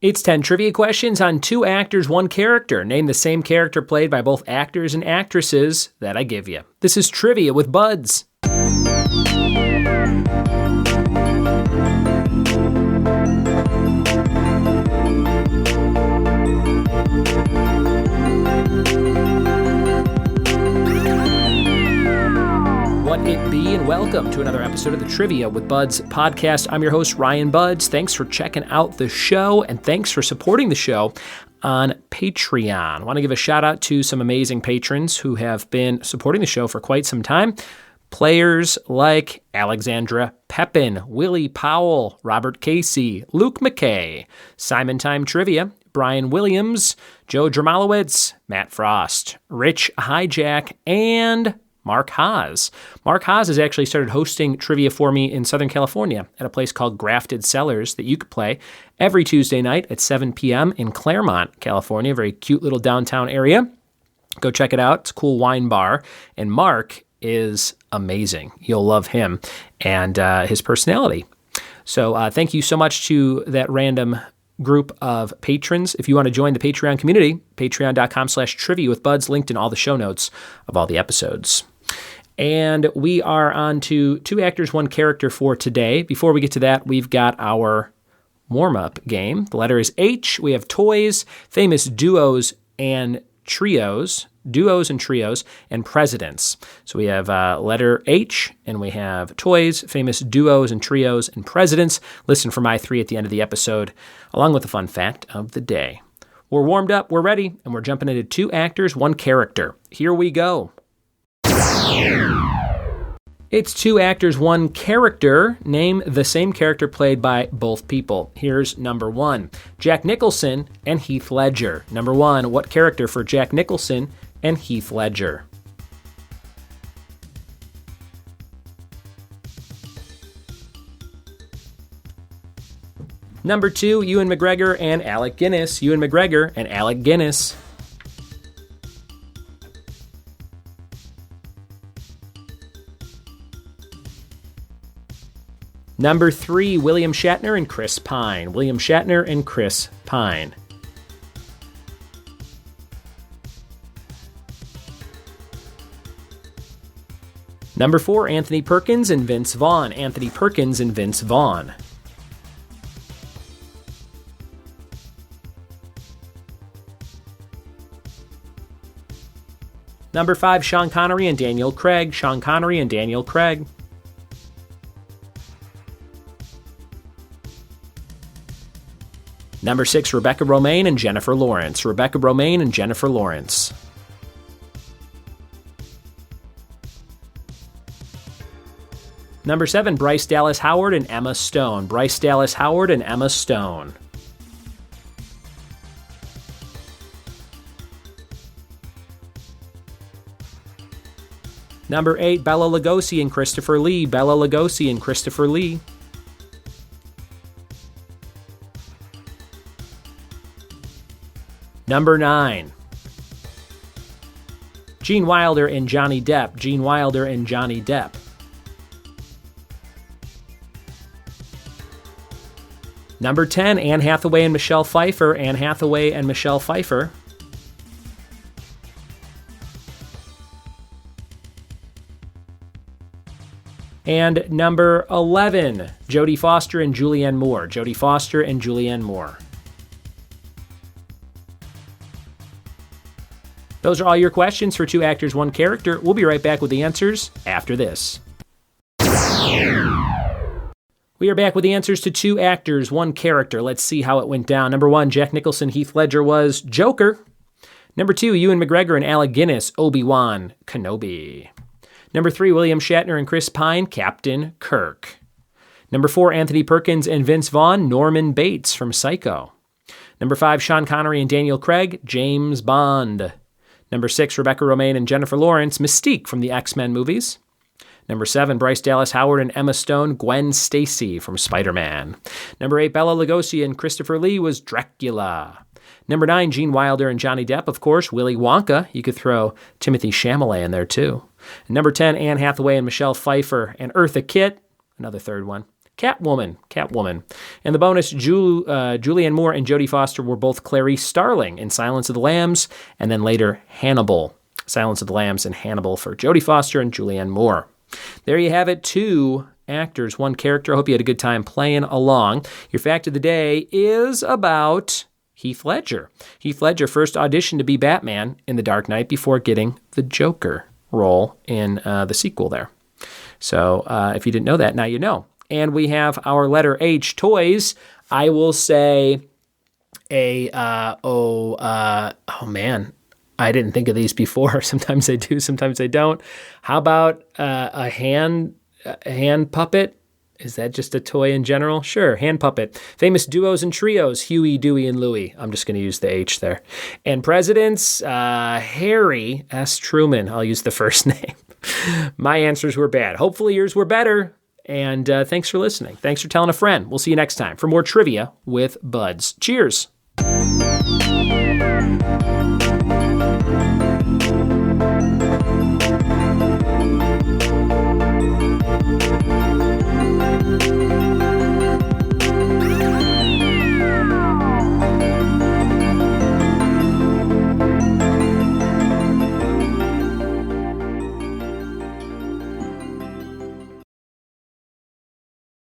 It's 10 trivia questions on 2 actors, 1 character. Name the same character played by both actors and actresses that I give you. This is Trivia with Buds. What it be, and welcome to another episode of the Trivia with Buds podcast. I'm your host, Ryan Buds. Thanks for checking out the show, and thanks for supporting the show on Patreon. I want to give a shout out to some amazing patrons who have been supporting the show for quite some time. Players like Alexandra Pepin, Willie Powell, Robert Casey, Luke McKay, Simon Time Trivia, Brian Williams, Joe Dramalowitz, Matt Frost, Rich Hijack, and Mark Haas. Mark Haas has actually started hosting trivia for me in Southern California at a place called Grafted Cellars that you could play every Tuesday night at 7 p.m. in Claremont, California, a very cute little downtown area. Go check it out. It's a cool wine bar. And Mark is amazing. You'll love him and his personality. So thank you so much to that random group of patrons. If you want to join the Patreon community, patreon.com/trivia with buds, linked in all the show notes of all the episodes. And we are on to 2 actors, 1 character for today. Before we get to that, we've got our warm-up game. The letter is H. We have toys, famous duos and trios, and presidents. So we have letter H, and we have toys, famous duos and trios, and presidents. Listen for my 3 at the end of the episode, along with the fun fact of the day. We're warmed up, we're ready, and we're jumping into 2 actors, 1 character. Here we go. It's 2 actors, 1 character. Name the same character played by both people. Here's number 1. Jack Nicholson and Heath Ledger. Number 1, what character for Jack Nicholson and Heath Ledger? Number 2, Ewan McGregor and Alec Guinness. Ewan McGregor and Alec Guinness. Number 3, William Shatner and Chris Pine. William Shatner and Chris Pine. Number 4, Anthony Perkins and Vince Vaughn. Anthony Perkins and Vince Vaughn. Number 5, Sean Connery and Daniel Craig. Sean Connery and Daniel Craig. Number 6, Rebecca Romijn and Jennifer Lawrence. Rebecca Romijn and Jennifer Lawrence. Number 7, Bryce Dallas Howard and Emma Stone. Bryce Dallas Howard and Emma Stone. Number 8, Bela Lugosi and Christopher Lee. Bela Lugosi and Christopher Lee. Number 9, Gene Wilder and Johnny Depp. Gene Wilder and Johnny Depp. Number 10, Anne Hathaway and Michelle Pfeiffer. Anne Hathaway and Michelle Pfeiffer. And number 11, Jodie Foster and Julianne Moore. Jodie Foster and Julianne Moore. Those are all your questions for 2 actors, 1 character. We'll be right back with the answers after this. We are back with the answers to 2 actors, 1 character. Let's see how it went down. Number 1, Jack Nicholson, Heath Ledger was Joker. Number 2, Ewan McGregor and Alec Guinness, Obi-Wan Kenobi. Number 3, William Shatner and Chris Pine, Captain Kirk. Number 4, Anthony Perkins and Vince Vaughn, Norman Bates from Psycho. Number 5, Sean Connery and Daniel Craig, James Bond. Number 6, Rebecca Romijn and Jennifer Lawrence, Mystique from the X-Men movies. Number 7, Bryce Dallas Howard and Emma Stone, Gwen Stacy from Spider-Man. Number 8, Bela Lugosi and Christopher Lee was Dracula. Number 9, Gene Wilder and Johnny Depp, of course, Willy Wonka. You could throw Timothy Chalamet in there, too. And number 10, Anne Hathaway and Michelle Pfeiffer and Eartha Kitt, another third one, Catwoman. And the bonus, Julianne Moore and Jodie Foster were both Clarice Starling in Silence of the Lambs, and then later Hannibal. Silence of the Lambs and Hannibal for Jodie Foster and Julianne Moore. There you have it, 2 actors, 1 character. I hope you had a good time playing along. Your fact of the day is about Heath Ledger. Heath Ledger first auditioned to be Batman in The Dark Knight before getting the Joker role in the sequel there. So if you didn't know that, now you know. And we have our letter H, toys. I will say oh man, I didn't think of these before. Sometimes I do, sometimes I don't. How about a hand puppet? Is that just a toy in general? Sure, hand puppet. Famous duos and trios, Huey, Dewey, and Louie. I'm just going to use the H there. And presidents, Harry S. Truman. I'll use the first name. My answers were bad. Hopefully yours were better. And thanks for listening. Thanks for telling a friend. We'll see you next time for more trivia with Buds. Cheers.